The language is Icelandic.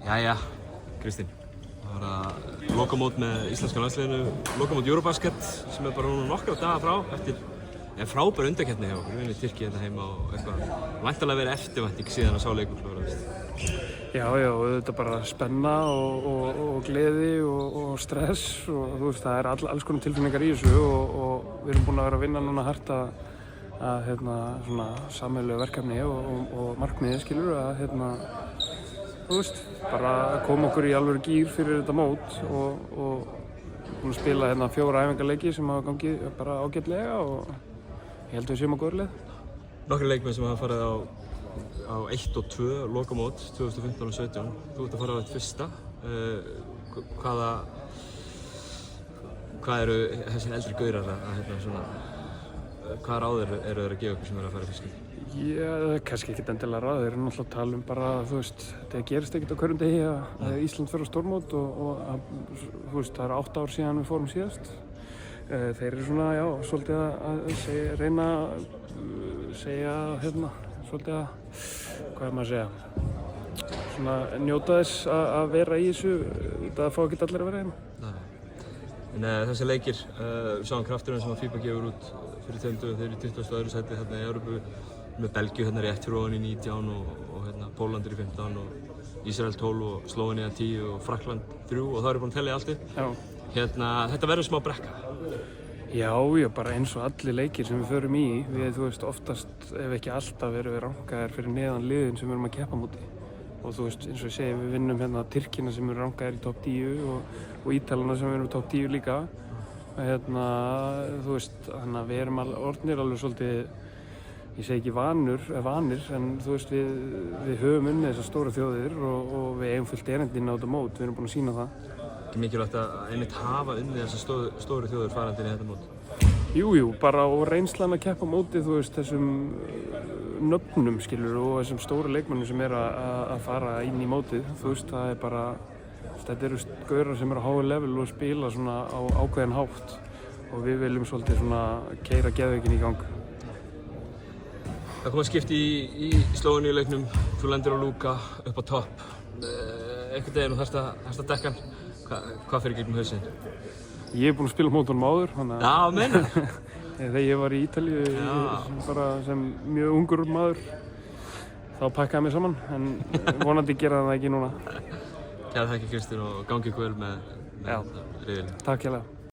Jæja, Kristín. Það var að lokamót með íslenska landsliðinu, lokamót Eurobasket sem bara núna nokkra daga frá eftir frábær undankeppni hjá okkur. Við erum í Tyrkíu hérna heima og eitthvað væntanlega verið eftirvænting síðan að sá leikur kláraðist. Já, þetta bara spenna og gleði og stress og þú veist, það er alls konar tilfinningar í þessu og við erum búin að vera að vinna núna hart að svona sameiginlegu verkefni og markmiði skilur að þú veist, bara að koma okkur í alvöru gír fyrir þetta mót og búin að spila 4 æfingarleiki sem hafa gangið bara ágætlega og ég held að við séum á góðri leið. Nokkrir leikmenn sem hafa farið á 1 og 2 lokamót 2015 og 17. Þú ert að fara á þetta fyrsta. Hvað eru þessir eldri gaurar hvaða ráðir eru þeir að gefa okkur sem eru að fara í fyrsta? Já, kannski ekkert endilega ráð, þeir eru náttúrulega að tala bara, þú veist, það gerist ekkert á hverjum degi að Ísland fer á stórmót og þú veist, það eru 8 ár síðan við fórum síðast. Þeir eru svona, já, svolítið að reyna að segja, svolítið að, hvað maður að segja, svona njóta þess að vera í þessu, það fá ekki allir að vera hérna. En þessi leikir, við sáum krafturinn sem FIBA gefur út fyrir 2 dögum, þeir eru í 22. sæti hérna í Evrópu með Belgíu hérna rétt fyrir ofan í 19 og Pólland í 15 og Ísrael 12 og Slóvenía 10 og Frakkland 3 og það eru búin að tellja allt upp. Þetta verður smá brekka. Já, bara eins og allir leikir sem við förum í, við þú veist oftast ef ekki alltaf erum við rankaðir fyrir neðan liðin sem við erum að keppa móti. Og þú veist, eins og ég segi, við vinnum hérna Tyrkina sem eru rankaðir í topp 10 og Ítalana sem eru í topp 10 líka. Þú veist, þannig að við erum orðnir alveg svolítið, ég segi ekki vanir, en þú veist, við höfum unnið þessar stóru þjóðir og við eigum fullt erindin á þetta mót, við erum búin að sýna það. Ekki mikilvægt að einmitt hafa unnið þessar stóru þjóðir farandi í þetta mót? Jú, bara og reynslan að keppa móti, þú veist, þessum nöfnum, skilur, og þessum stóru leikmönnum sem eru að fara inn í mótið, þú veist, það er bara, þetta eru gaurar sem eru á háu level og spila svona á ákveðin hátt og við viljum svolítið svona keyra geðveikin í gang. Það kom að skipti í Slóveníu leiknum, þú lendir á Luka upp á topp. Einhvern veginn og þarft að dekka hann. Hvað fyrir gegnum hausinn? Ég hef búinn að spila mótunum áður, þannig að... Já, meinar! Þegar ég var í Ítalíu, bara sem mjög ungur maður, þá pakkaði mig saman, en vonandi gera það ekki núna. Kæra þakki Kristín og gangi ykkur vel með riðilinn. Takk hérlega.